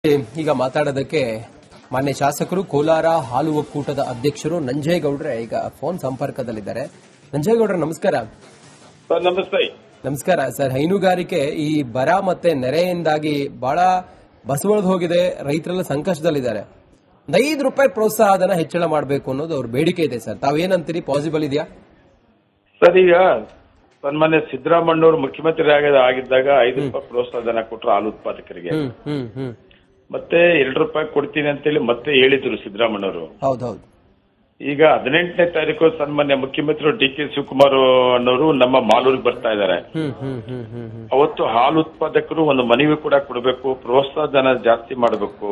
ಈಗ ಮಾತಾಡೋದಕ್ಕೆ ಮಾನ್ಯ ಶಾಸಕರು ಕೋಲಾರ ಹಾಲು ಒಕ್ಕೂಟದ ಅಧ್ಯಕ್ಷರು ನಂಜೇಗೌಡ್ರೆ ಈಗ ಫೋನ್ ಸಂಪರ್ಕದಲ್ಲಿದ್ದಾರೆ. ನಂಜೇಗೌಡ್ರೆ ನಮಸ್ಕಾರ. ನಮಸ್ತೆ. ನಮಸ್ಕಾರ ಸರ್. ಹೈನುಗಾರಿಕೆ ಈ ಬರ ಮತ್ತೆ ನೆರೆಯಿಂದಾಗಿ ಬಹಳ ಬಸವಳಿದು ಹೋಗಿದೆ, ರೈತರೆಲ್ಲ ಸಂಕಷ್ಟದಲ್ಲಿದ್ದಾರೆ. ₹5 ಪ್ರೋತ್ಸಾಹಧನ ಹೆಚ್ಚಳ ಮಾಡಬೇಕು ಅನ್ನೋದು ಅವ್ರ ಬೇಡಿಕೆ ಇದೆ ಸರ್. ತಾವೇನಂತೀರಿ? ಪಾಸಿಬಲ್ ಇದೆಯಾ ಸರ್? ಈಗ ಸನ್ಮಾನ್ಯ ಸಿದ್ದರಾಮಯ್ಯವರು ಮುಖ್ಯಮಂತ್ರಿ ಆಗಿದ್ದಾಗ ₹5 ಪ್ರೋತ್ಸಾಹಧನ ಕೊಟ್ಟರು ಹಾಲು ಉತ್ಪಾದಕರಿಗೆ. ಮತ್ತೆ ₹2 ಕೊಡ್ತೀನಿ ಅಂತೇಳಿ ಮತ್ತೆ ಹೇಳಿದ್ರು ಸಿದ್ದರಾಮಯ್ಯವರು. ಹೌದೌದು. ಈಗ 18ನೇ ತಾರೀಕು ಸನ್ಮಾನ್ಯ ಮುಖ್ಯಮಂತ್ರಿ ಡಿ ಕೆ ಶಿವಕುಮಾರ್ ಅನ್ನೋರು ನಮ್ಮ ಮಾಲೂರಿಗೆ ಬರ್ತಾ ಇದ್ದಾರೆ. ಅವತ್ತು ಹಾಲು ಉತ್ಪಾದಕರು ಒಂದು ಮನವಿ ಕೂಡ ಕೊಡಬೇಕು, ಪ್ರೋತ್ಸಾಹಧನ ಜಾಸ್ತಿ ಮಾಡಬೇಕು.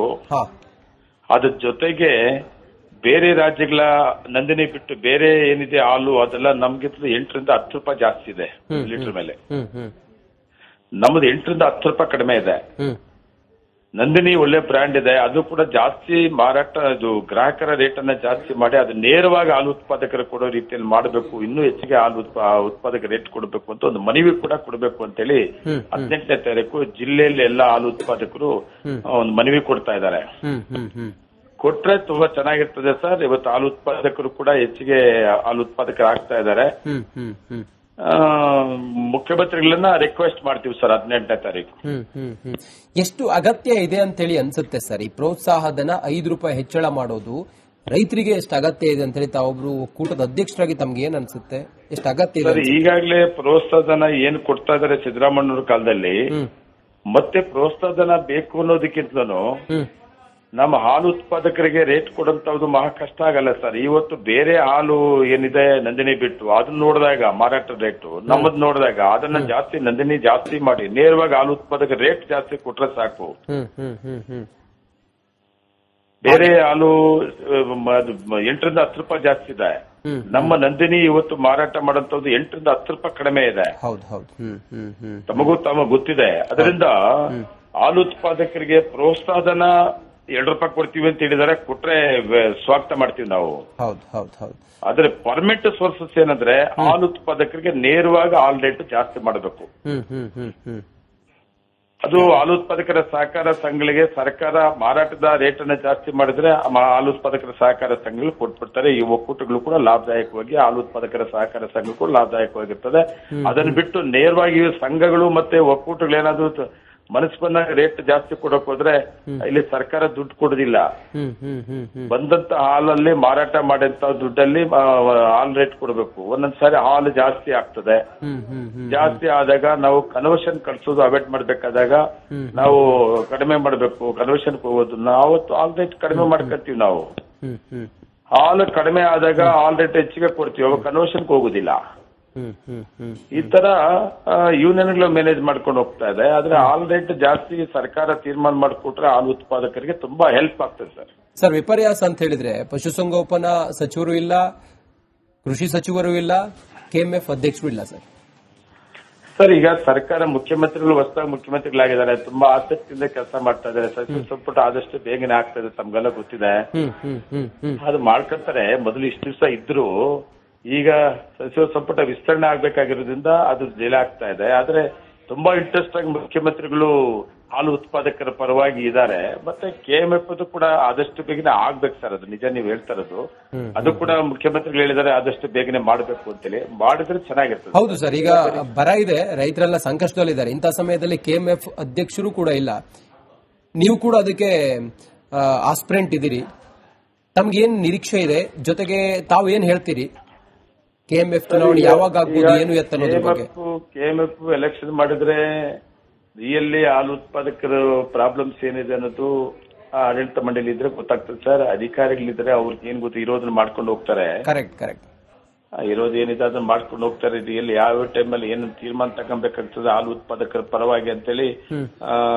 ಅದ್ರ ಜೊತೆಗೆ ಬೇರೆ ರಾಜ್ಯಗಳ ನಂದಿನಿ ಬಿಟ್ಟು ಬೇರೆ ಏನಿದೆ ಹಾಲು ಅದೆಲ್ಲ ನಮ್ಗೆ ₹8 ರಿಂದ ಜಾಸ್ತಿ ಇದೆ ಲೀಟರ್ ಮೇಲೆ. ನಮ್ದು ₹8 ರಿಂದ ₹10 ಕಡಿಮೆ ಇದೆ. ನಂದಿನಿ ಒಳ್ಳೆ ಬ್ರ್ಯಾಂಡ್ ಇದೆ, ಅದು ಕೂಡ ಜಾಸ್ತಿ ಮಾರಾಟ, ಅದು ಗ್ರಾಹಕರ ರೇಟ್ ಅನ್ನ ಜಾಸ್ತಿ ಮಾಡಿ ಅದು ನೇರವಾಗಿ ಹಾಲು ಉತ್ಪಾದಕರು ಕೊಡೋ ರೀತಿಯಲ್ಲಿ ಮಾಡಬೇಕು. ಇನ್ನೂ ಹೆಚ್ಚಿಗೆ ಹಾಲು ಉತ್ಪಾದಕ ರೇಟ್ ಕೊಡಬೇಕು ಅಂತ ಒಂದು ಮನವಿ ಕೂಡ ಕೊಡಬೇಕು ಅಂತೇಳಿ 18ನೇ ತಾರೀಕು ಜಿಲ್ಲೆಯಲ್ಲಿ ಎಲ್ಲ ಹಾಲು ಉತ್ಪಾದಕರು ಒಂದು ಮನವಿ ಕೊಡ್ತಾ ಇದ್ದಾರೆ. ಕೊಟ್ರೆ ತುಂಬಾ ಚೆನ್ನಾಗಿರ್ತದೆ ಸರ್. ಇವತ್ತು ಹಾಲು ಉತ್ಪಾದಕರು ಕೂಡ ಹೆಚ್ಚಿಗೆ ಹಾಲು ಉತ್ಪಾದಕರು ಆಗ್ತಾ ಇದ್ದಾರೆ. ಮುಖ್ಯಮಂತ್ರಿಗಳನ್ನ ರಿಕ್ವೆಸ್ಟ್ ಮಾಡ್ತೀವಿ ಸರ್ 18ನೇ ತಾರೀಕು. ಎಷ್ಟು ಅಗತ್ಯ ಇದೆ ಅಂತೇಳಿ ಅನ್ಸುತ್ತೆ ಸರ್ ಈ ಪ್ರೋತ್ಸಾಹಧನ ₹5 ಹೆಚ್ಚಳ ಮಾಡೋದು? ರೈತರಿಗೆ ಎಷ್ಟು ಅಗತ್ಯ ಇದೆ ಅಂತೇಳಿ ತಾವೊಬ್ರು ಒಕ್ಕೂಟದ ಅಧ್ಯಕ್ಷರಾಗಿ ತಮ್ಗೆ ಏನ್ ಅನ್ಸುತ್ತೆ? ಎಷ್ಟು ಅಗತ್ಯ ಇದೆ? ಈಗಾಗಲೇ ಪ್ರೋತ್ಸಾಹಧನ ಏನ್ ಕೊಡ್ತಾ ಇದಾರೆ ಸಿದ್ದರಾಮಯ್ಯವ್ರ ಕಾಲದಲ್ಲಿ, ಮತ್ತೆ ಪ್ರೋತ್ಸಾಹಧನ ಬೇಕು ಅನ್ನೋದಕ್ಕಿಂತಲೂ ನಮ್ಮ ಹಾಲು ಉತ್ಪಾದಕರಿಗೆ ರೇಟ್ ಕೊಡಂತದ್ದು ಮಹಾ ಕಷ್ಟ ಆಗಲ್ಲ ಸರ್. ಇವತ್ತು ಬೇರೆ ಹಾಲು ಏನಿದೆ ನಂದಿನಿ ಬಿಟ್ಟು ಅದನ್ನ ನೋಡಿದಾಗ ಮಾರಾಟ ರೇಟು ನಮ್ಮದ್ ನೋಡಿದಾಗ ಅದನ್ನ ಜಾಸ್ತಿ ನಂದಿನಿ ಜಾಸ್ತಿ ಮಾಡಿ ನೇರವಾಗಿ ಹಾಲು ಉತ್ಪಾದಕ ರೇಟ್ ಜಾಸ್ತಿ ಕೊಟ್ರೆ ಸಾಕು. ಬೇರೆ ಹಾಲು ₹8 ರಿಂದ ₹10 ಜಾಸ್ತಿ ಇದೆ. ನಮ್ಮ ನಂದಿನಿ ಇವತ್ತು ಮಾರಾಟ ಮಾಡೋಂಥದ್ದು ₹8 ರಿಂದ ₹10 ಕಡಿಮೆ ಇದೆ. ತಮಗೂ ಗೊತ್ತಿದೆ. ಅದರಿಂದ ಹಾಲು ಉತ್ಪಾದಕರಿಗೆ ಪ್ರೋತ್ಸಾಹಧನ ₹2 ಕೊಡ್ತೀವಿ ಅಂತ ಹೇಳಿದಾರೆ. ಕೊಟ್ರೆ ಸ್ವಾಗತ ಮಾಡ್ತೀವಿ ನಾವು. ಆದ್ರೆ ಪರ್ಮನೆಂಟ್ ಸೋರ್ಸಸ್ ಏನಂದ್ರೆ ಹಾಲು ಉತ್ಪಾದಕರಿಗೆ ನೇರವಾಗಿ ಹಾಲು ರೇಟ್ ಜಾಸ್ತಿ ಮಾಡಬೇಕು. ಅದು ಹಾಲು ಉತ್ಪಾದಕರ ಸಹಕಾರ ಸಂಘಗಳಿಗೆ ಸರ್ಕಾರ ಮಾರಾಟದ ರೇಟ್ ಅನ್ನ ಜಾಸ್ತಿ ಮಾಡಿದ್ರೆ ಹಾಲು ಉತ್ಪಾದಕರ ಸಹಕಾರ ಸಂಘಗಳು ಕೊಟ್ಬಿಡ್ತಾರೆ. ಈ ಒಕ್ಕೂಟಗಳು ಕೂಡ ಲಾಭದಾಯಕವಾಗಿ ಹಾಲು ಉತ್ಪಾದಕರ ಸಹಕಾರ ಸಂಘ ಕೂಡ ಲಾಭದಾಯಕವಾಗಿರ್ತದೆ. ಅದನ್ನ ಬಿಟ್ಟು ನೇರವಾಗಿ ಸಂಘಗಳು ಮತ್ತೆ ಒಕ್ಕೂಟಗಳು ಏನಾದ್ರು ಮನಸ್ಸು ಬಂದಾಗ ರೇಟ್ ಜಾಸ್ತಿ ಕೊಡಕ್ ಹೋದ್ರೆ ಇಲ್ಲಿ ಸರ್ಕಾರ ದುಡ್ಡು ಕೊಡೋದಿಲ್ಲ. ಬಂದಂತ ಹಾಲಲ್ಲಿ ಮಾರಾಟ ಮಾಡಂತ ದುಡ್ಡಲ್ಲಿ ಹಾಲ್ ರೇಟ್ ಕೊಡಬೇಕು. ಒಂದೊಂದ್ಸಾರಿ ಹಾಲು ಜಾಸ್ತಿ ಆಗ್ತದೆ. ಜಾಸ್ತಿ ಆದಾಗ ನಾವು ಕನ್ವರ್ಷನ್ ಕಳ್ಸೋದು ಅವಾಯ್ಡ್ ಮಾಡ್ಬೇಕಾದಾಗ ನಾವು ಕಡಿಮೆ ಮಾಡಬೇಕು. ಕನ್ವರ್ಷನ್ ಹೋಗೋದು ಅವತ್ತು ಹಾಲ್ ರೇಟ್ ಕಡಿಮೆ ಮಾಡ್ಕೊತೀವಿ ನಾವು. ಹಾಲು ಕಡಿಮೆ ಆದಾಗ ಹಾಲ್ ರೇಟ್ ಹೆಚ್ಚಿಗೆ ಕೊಡ್ತೀವಿ, ಅವಾಗ ಕನ್ವರ್ಷನ್ಗೆ ಹೋಗುದಿಲ್ಲ. ಈ ತರ ಯೂನಿಯನ್ಗಳು ಮ್ಯಾನೇಜ್ ಮಾಡ್ಕೊಂಡು ಹೋಗ್ತಾ ಇದೆ. ಆದ್ರೆ ಹಾಲ್ ರೇಟ್ ಜಾಸ್ತಿ ಸರ್ಕಾರ ತೀರ್ಮಾನ ಮಾಡಿಕೊಟ್ರೆ ಹಾಲು ಉತ್ಪಾದಕರಿಗೆ ತುಂಬಾ ಹೆಲ್ಪ್ ಆಗ್ತದೆ ಸರ್. ಸರ್, ವಿಪರ್ಯಾಸ ಅಂತ ಹೇಳಿದ್ರೆ ಪಶುಸಂಗೋಪನಾ ಸಚಿವರು ಇಲ್ಲ, ಕೃಷಿ ಸಚಿವರು ಇಲ್ಲ, ಕೆಎಂಎಫ್ ಅಧ್ಯಕ್ಷರು ಇಲ್ಲ ಸರ್. ಸರ್, ಈಗ ಸರ್ಕಾರ ಮುಖ್ಯಮಂತ್ರಿಗಳು ಹೊಸದಾಗಿ ಮುಖ್ಯಮಂತ್ರಿಗಳಾಗಿದ್ದಾರೆ, ತುಂಬಾ ಆಸಕ್ತಿಯಿಂದ ಕೆಲಸ ಮಾಡ್ತಾ ಇದ್ದಾರೆ. ಸಚಿವ ಸಂಪುಟ ಆದಷ್ಟು ಬೇಗನೆ ಆಗ್ತಾ ಇದೆ, ತಮ್ಗೆಲ್ಲ ಗೊತ್ತಿದೆ. ಅದು ಮಾಡ್ಕೊತಾರೆ. ಮೊದಲು ಇಷ್ಟು ದಿವಸ ಇದ್ರು, ಈಗ ಸಚಿವ ಸಂಪುಟ ವಿಸ್ತರಣೆ ಆಗ್ಬೇಕಾಗಿರೋದ್ರಿಂದ ಅದು ಡಿಲೇ ಆಗ್ತಾ ಇದೆ. ಆದ್ರೆ ತುಂಬಾ ಇಂಟ್ರೆಸ್ಟ್ ಆಗಿ ಮುಖ್ಯಮಂತ್ರಿಗಳು ಹಾಲು ಉತ್ಪಾದಕರ ಪರವಾಗಿ ಇದ್ದಾರೆ. ಮತ್ತೆ ಕೆಎಂಎಫ್ ಕೂಡ ಆದಷ್ಟು ಬೇಗನೆ ಆಗ್ಬೇಕು ಸರ್. ಅದು ನಿಜ ನೀವು ಹೇಳ್ತಾ ಇರೋದು. ಅದು ಕೂಡ ಮುಖ್ಯಮಂತ್ರಿಗಳು ಹೇಳಿದ್ದಾರೆ ಆದಷ್ಟು ಬೇಗನೆ ಮಾಡಬೇಕು ಅಂತೇಳಿ. ಮಾಡಿದ್ರೆ ಚೆನ್ನಾಗಿರ್ತದೆ. ಹೌದು ಸರ್, ಈಗ ಬರ ಇದೆ, ರೈತರೆಲ್ಲ ಸಂಕಷ್ಟದಲ್ಲಿದ್ದಾರೆ. ಇಂಥ ಸಮಯದಲ್ಲಿ ಕೆಎಂಎಫ್ ಅಧ್ಯಕ್ಷರು ಕೂಡ ಇಲ್ಲ, ನೀವು ಕೂಡ ಅದಕ್ಕೆ ಆಸ್ಪಿರೆಂಟ್ ಇದ್ದೀರಿ. ತಮ್ಗೇನ್ ನಿರೀಕ್ಷೆ ಇದೆ? ಜೊತೆಗೆ ತಾವು ಏನ್ ಹೇಳ್ತೀರಿ? ಕೆಎಂಎಫ್ ಚುನಾವಣೆ ಯಾವಾಗ ಆಗ್ಬೋದು, ಏನು ಎತ್ತ ಅನ್ನೋದ್ರ ಬಗ್ಗೆ? ಕೆಎಂಎಫ್ ಎಲೆಕ್ಷನ್ ಮಾಡಿದ್ರೆ ರಿಯಲ್ಲಿ ಹಾಲು ಉತ್ಪಾದಕರ ಪ್ರಾಬ್ಲಮ್ಸ್ ಏನಿದೆ ಅನ್ನೋದು ಆಡಳಿತ ಮಂಡಳಿ ಇದ್ರೆ ಗೊತ್ತಾಗ್ತದೆ ಸರ್. ಅಧಿಕಾರಿಗಳಿದ್ರೆ ಅವ್ರಿಗೆ ಏನ್ ಗೊತ್ತು, ಇರೋದನ್ನ ಮಾಡ್ಕೊಂಡು ಹೋಗ್ತಾರೆ. ಕರೆಕ್ಟ್. ಇರೋದೇನಿದೆ ಅದನ್ನ ಮಾಡ್ಕೊಂಡು ಹೋಗ್ತಾರೆ. ರಿಯಲ್ಲಿ ಯಾವ ಟೈಮಲ್ಲಿ ಏನು ತೀರ್ಮಾನ ತಗೊಬೇಕಾಗ್ತದೆ ಹಾಲು ಉತ್ಪಾದಕರ ಪರವಾಗಿ ಅಂತೇಳಿ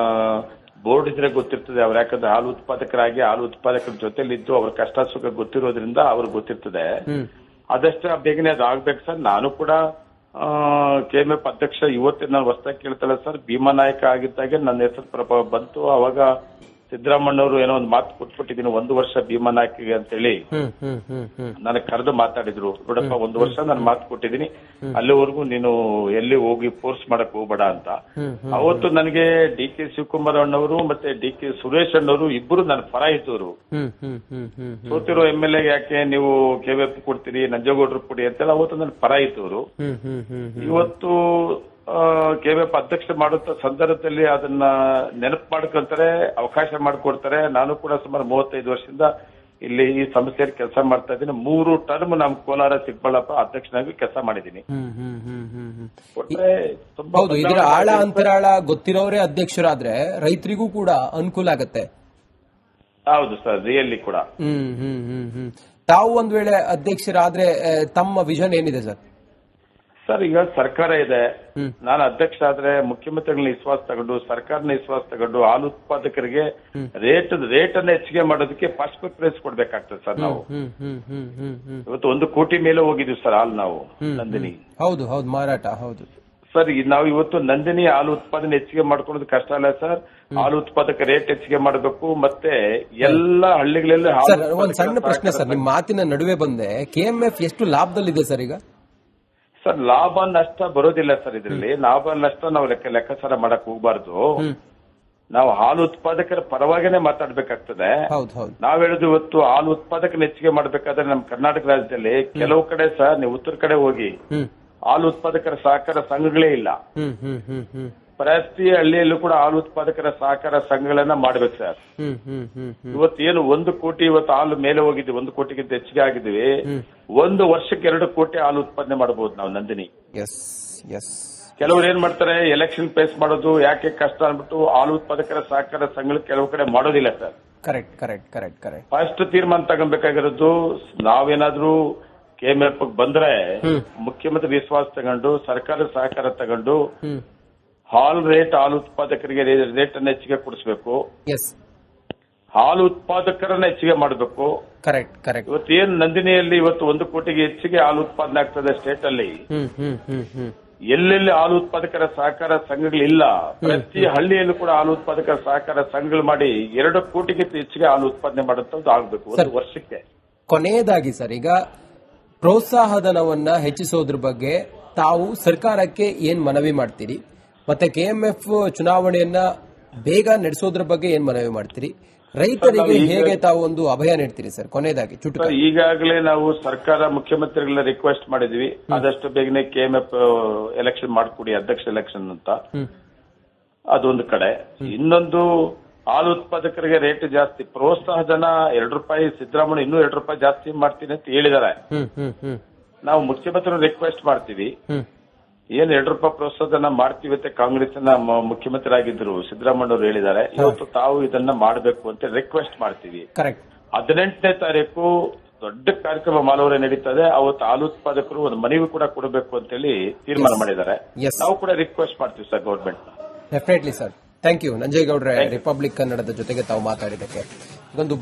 ಬೋರ್ಡ್ ಇದ್ರೆ ಗೊತ್ತಿರ್ತದೆ. ಅವ್ರು ಯಾಕಂದ್ರೆ ಹಾಲು ಉತ್ಪಾದಕರಾಗಿ ಹಾಲು ಉತ್ಪಾದಕರ ಜೊತೆಲಿದ್ದು ಅವ್ರ ಕಷ್ಟ ಸುಖ ಗೊತ್ತಿರೋದ್ರಿಂದ ಅವ್ರಿಗೆ ಗೊತ್ತಿರ್ತದೆ. ಆದಷ್ಟು ಬೇಗನೆ ಅದು ಆಗ್ಬೇಕು ಸರ್. ನಾನು ಕೂಡ ಕೆಎಂಎಫ್ ಅಧ್ಯಕ್ಷ ಇವತ್ತೇ ನಾನು ಹೊಸದಾಗಿ ಕೇಳ್ತಲ್ಲ ಸರ್. ಭೀಮಾ ನಾಯಕ ಆಗಿದ್ದಾಗೆ ನನ್ನ ಹೆಸರು ಬಂತು. ಅವಾಗ ಸಿದ್ದರಾಮಣ್ಣವರು ಏನೋ ಒಂದು ಮಾತು ಕೊಟ್ಬಿಟ್ಟಿದ್ದೀನಿ 1 ವರ್ಷ ಭೀಮಾ ನಾಯ್ಕಿಗೆ ಅಂತೇಳಿ ನನಗೆ ಕರೆದು ಮಾತಾಡಿದ್ರು. ನೋಡಪ್ಪ 1 ವರ್ಷ ನಾನು ಮಾತು ಕೊಟ್ಟಿದ್ದೀನಿ, ಅಲ್ಲಿವರೆಗೂ ನೀನು ಎಲ್ಲಿ ಹೋಗಿ ಫೋರ್ಸ್ ಮಾಡಕ್ ಹೋಗ್ಬೇಡ ಅಂತ. ಅವತ್ತು ನನಗೆ ಡಿ ಕೆ ಶಿವಕುಮಾರ್ ಅಣ್ಣವರು ಮತ್ತೆ ಡಿ ಕೆ ಸುರೇಶ್ ಅಣ್ಣವರು ಇಬ್ಬರು ನನ್ನ ಪರ ಇದ್ದವರು. ಸೋತಿರೋ MLA ಯಾಕೆ ನೀವು KVF ಕೊಡ್ತೀರಿ, ನಂಜೇಗೌಡರು ಕೊಡಿ ಅಂತೆಲ್ಲ ಅವತ್ತು ನನ್ನ ಪರ ಇದ್ದವರು. ಇವತ್ತು KVF ಅಧ್ಯಕ್ಷ ಮಾಡುತ್ತ ಸಂದರ್ಭದಲ್ಲಿ ಅದನ್ನ ನೆನಪು ಮಾಡ್ಕೊಂತಾರೆ, ಅವಕಾಶ ಮಾಡಿಕೊಡ್ತಾರೆ. ನಾನು ಕೂಡ ಸುಮಾರು 35 ವರ್ಷದಿಂದ ಇಲ್ಲಿ ಈ ಸಂಸ್ಥೆಯಲ್ಲಿ ಕೆಲಸ ಮಾಡ್ತಾ ಇದ್ದೀನಿ. 3 ಟರ್ಮ್ ನಮ್ ಕೋಲಾರ ಚಿಕ್ಕಬಳ್ಳಾಪುರ ಅಧ್ಯಕ್ಷನಾಗಿ ಕೆಲಸ ಮಾಡಿದ್ದೀನಿ. ಹೌದು, ಇದರ ಆಳ ಅಂತರಾಳ ಗೊತ್ತಿರೋರೇ ಅಧ್ಯಕ್ಷರಾದ್ರೆ ರೈತರಿಗೂ ಕೂಡ ಅನುಕೂಲ ಆಗತ್ತೆ. ಹೌದು ಸರ್, ರಿಯಲಿ ಕೂಡ. ತಾವು ಒಂದ್ ವೇಳೆ ಅಧ್ಯಕ್ಷರಾದ್ರೆ ತಮ್ಮ ವಿಷನ್ ಏನಿದೆ ಸರ್? ಸರ್, ಈಗ ಸರ್ಕಾರ ಇದೆ, ನಾನು ಅಧ್ಯಕ್ಷ ಆದ್ರೆ ಮುಖ್ಯಮಂತ್ರಿಗಳನ್ನ ವಿಶ್ವಾಸ ತಗೊಂಡು ಸರ್ಕಾರನ ವಿಶ್ವಾಸ ತಗೊಂಡು ಹಾಲು ಉತ್ಪಾದಕರಿಗೆ ರೇಟ್ ಅನ್ನ ಹೆಚ್ಚಿಗೆ ಮಾಡೋದಕ್ಕೆ ಫಸ್ಟ್ ಪ್ರಿಫರೆನ್ಸ್ ಕೊಡ್ಬೇಕಾಗ್ತದೆ ಸರ್. ನಾವು ಇವತ್ತು 1 ಕೋಟಿ ಮೇಲೆ ಹೋಗಿದ್ವಿ ಸರ್ ಹಾಲು ನಾವು ನಂದಿನಿ. ಹೌದು ಹೌದು, ಮಾರಾಟ. ಹೌದು ಸರ್, ನಾವು ಇವತ್ತು ನಂದಿನಿ ಹಾಲು ಉತ್ಪಾದನೆ ಹೆಚ್ಚಿಗೆ ಮಾಡ್ಕೊಳ್ಳೋದು ಕಷ್ಟ ಅಲ್ಲ ಸರ್. ಹಾಲು ಉತ್ಪಾದಕ ರೇಟ್ ಹೆಚ್ಚಿಗೆ ಮಾಡಬೇಕು, ಮತ್ತೆ ಎಲ್ಲ ಹಳ್ಳಿಗಳಲ್ಲಿ ಒಂದ್ ಸಣ್ಣ ಪ್ರಶ್ನೆ ಸರ್, ನಿಮ್ ಮಾತಿನ ನಡುವೆ ಬಂದೆ. KMF ಎಷ್ಟು ಲಾಭದಲ್ಲಿದೆ ಸರ್ ಈಗ? ಸರ್, ಲಾಭ ನಷ್ಟ ಬರೋದಿಲ್ಲ ಸರ್ ಇದರಲ್ಲಿ. ಲಾಭ ನಷ್ಟ ನಾವು ಲೆಕ್ಕಾಚಾರ ಮಾಡಕ್ ಹೋಗ್ಬಾರ್ದು. ನಾವು ಹಾಲು ಉತ್ಪಾದಕರ ಪರವಾಗೇನೆ ಮಾತಾಡ್ಬೇಕಾಗ್ತದೆ. ನಾವ್ ಹೇಳುದು ಇವತ್ತು ಹಾಲು ಉತ್ಪಾದಕನ ಹೆಚ್ಚಿಗೆ ಮಾಡ್ಬೇಕಾದ್ರೆ ನಮ್ಮ ಕರ್ನಾಟಕ ರಾಜ್ಯದಲ್ಲಿ ಕೆಲವು ಕಡೆ ಸರ್, ನೀವು ಉತ್ತರ ಕಡೆ ಹೋಗಿ ಹಾಲು ಉತ್ಪಾದಕರ ಸಹಕಾರ ಸಂಘಗಳೇ ಇಲ್ಲ. ಪ್ರತಿ ಹಳ್ಳಿಯಲ್ಲೂ ಕೂಡ ಹಾಲು ಉತ್ಪಾದಕರ ಸಹಕಾರ ಸಂಘಗಳನ್ನ ಮಾಡ್ಬೇಕು ಸರ್. ಇವತ್ತೇನು 1 ಕೋಟಿ ಇವತ್ತು ಹಾಲು ಮೇಲೆ ಹೋಗಿದ್ವಿ, 1 ಕೋಟಿಗಿಂತ ಹೆಚ್ಚಿಗೆ ಆಗಿದ್ವಿ. 1 ವರ್ಷಕ್ಕೆ 2 ಕೋಟಿ ಹಾಲು ಉತ್ಪಾದನೆ ಮಾಡಬಹುದು ನಾವು ನಂದಿನಿ. ಕೆಲವರು ಏನ್ ಮಾಡ್ತಾರೆ, ಎಲೆಕ್ಷನ್ ಫೇಸ್ ಮಾಡೋದು ಯಾಕೆ ಕಷ್ಟ ಅನ್ಬಿಟ್ಟು ಹಾಲು ಉತ್ಪಾದಕರ ಸಹಕಾರ ಸಂಘಗಳು ಕೆಲವು ಕಡೆ ಮಾಡೋದಿಲ್ಲ ಸರ್. ಕರೆಕ್ಟ್. ಫಸ್ಟ್ ತೀರ್ಮಾನ ತಗೊಬೇಕಾಗಿರೋದು, ನಾವೇನಾದ್ರೂ KMF ಬಂದ್ರೆ ಮುಖ್ಯಮಂತ್ರಿ ವಿಶ್ವಾಸ ತಗೊಂಡು ಸರ್ಕಾರದ ಸಹಕಾರ ತಗೊಂಡು ಹಾಲು ಉತ್ಪಾದಕರಿಗೆ ರೇಟ್ ಅನ್ನ ಹೆಚ್ಚಿಗೆ ಕೊಡಿಸಬೇಕು. ಹಾಲು ಉತ್ಪಾದಕರನ್ನ ಹೆಚ್ಚಿಗೆ ಮಾಡಬೇಕು. ಇವತ್ತು ಏನ್ ನಂದಿನಿಯಲ್ಲಿ ಇವತ್ತು 1 ಕೋಟಿಗೆ ಹೆಚ್ಚಿಗೆ ಹಾಲು ಉತ್ಪಾದನೆ ಆಗ್ತದೆ ಸ್ಟೇಟ್ ಅಲ್ಲಿ. ಎಲ್ಲೆಲ್ಲಿ ಹಾಲು ಉತ್ಪಾದಕರ ಸಹಕಾರ ಸಂಘಗಳಿಲ್ಲ, ಪ್ರತಿ ಹಳ್ಳಿಯಲ್ಲೂ ಕೂಡ ಹಾಲು ಉತ್ಪಾದಕರ ಸಹಕಾರ ಸಂಘಗಳು ಮಾಡಿ 2 ಕೋಟಿಗಿಂತ ಹೆಚ್ಚಿಗೆ ಹಾಲು ಉತ್ಪಾದನೆ ಮಾಡುವಂತದ್ದು ಆಗ್ಬೇಕು 1 ವರ್ಷಕ್ಕೆ. ಕೊನೆಯದಾಗಿ ಸರ್, ಈಗ ಪ್ರೋತ್ಸಾಹಧನವನ್ನ ಹೆಚ್ಚಿಸೋದ್ರ ಬಗ್ಗೆ ತಾವು ಸರ್ಕಾರಕ್ಕೆ ಏನ್ ಮನವಿ ಮಾಡ್ತೀರಿ? ಮತ್ತೆ KMF ಚುನಾವಣೆಯನ್ನ ಬೇಗ ನಡೆಸೋದ್ರ ಬಗ್ಗೆ ಏನ್ ಮನವಿ ಮಾಡ್ತೀರಿ? ರೈತರಿಗೆ ಹೇಗೆ ತಾವು ಒಂದು ಅಭಯ ನೀಡ್ತೀರಿ ಸರ್? ಕೊನೆಯದಾಗಿ ಚುಟುಕು. ಈಗಾಗಲೇ ನಾವು ಸರ್ಕಾರ ಮುಖ್ಯಮಂತ್ರಿಗಳ ರಿಕ್ವೆಸ್ಟ್ ಮಾಡಿದ್ವಿ, ಆದಷ್ಟು ಬೇಗನೆ KMF ಎಲೆಕ್ಷನ್ ಮಾಡ್ಕೊಡಿ, ಅಧ್ಯಕ್ಷ ಎಲೆಕ್ಷನ್ ಅಂತ. ಅದೊಂದು ಕಡೆ. ಇನ್ನೊಂದು, ಹಾಲು ಉತ್ಪಾದಕರಿಗೆ ರೇಟ್ ಜಾಸ್ತಿ, ಪ್ರೋತ್ಸಾಹ ಧನ 2 ರೂಪಾಯಿ, ಸಿದ್ದರಾಮಯ್ಯ ಇನ್ನೂ 2 ರೂಪಾಯಿ ಜಾಸ್ತಿ ಮಾಡ್ತೀನಿ ಅಂತ ಹೇಳಿದ್ದಾರೆ. ನಾವು ಮುಖ್ಯಮಂತ್ರಿ ರಿಕ್ವೆಸ್ಟ್ ಮಾಡ್ತೀವಿ, ಏನ್ 2 ರೂಪಾಯಿ ಪ್ರೋತ್ಸಾಹನ ಮಾಡ್ತೀವಿ ಅಂತ ಕಾಂಗ್ರೆಸ್ ಮುಖ್ಯಮಂತ್ರಿ ಆಗಿದ್ರು ಸಿದ್ದರಾಮಯ್ಯ ಅವರು ಹೇಳಿದ್ದಾರೆ. ಇವತ್ತು ತಾವು ಇದನ್ನ ಮಾಡಬೇಕು ಅಂತ ರಿಕ್ವೆಸ್ಟ್ ಮಾಡ್ತೀವಿ. 18ನೇ ತಾರೀಕು ದೊಡ್ಡ ಕಾರ್ಯಕ್ರಮ ಮಾಲೂರೇ ನಡೀತದೆ. ಅವತ್ತು ಹಾಲು ಉತ್ಪಾದಕರು ಒಂದು ಮನವಿ ಕೂಡ ಕೊಡಬೇಕು ಅಂತ ಹೇಳಿ ತೀರ್ಮಾನ ಮಾಡಿದ್ದಾರೆ. ನಾವು ಕೂಡ ರಿಕ್ವೆಸ್ಟ್ ಮಾಡ್ತೀವಿ sir government. Definitely sir. Thank you ನಂಜೇಗೌಡ್ರೆ, ರಿಪಬ್ಲಿಕ್ ಕನ್ನಡದ ಜೊತೆಗೆ ತಾವು ಮಾತಾಡಿದ್ದಕ್ಕೆ. ಇದೊಂದು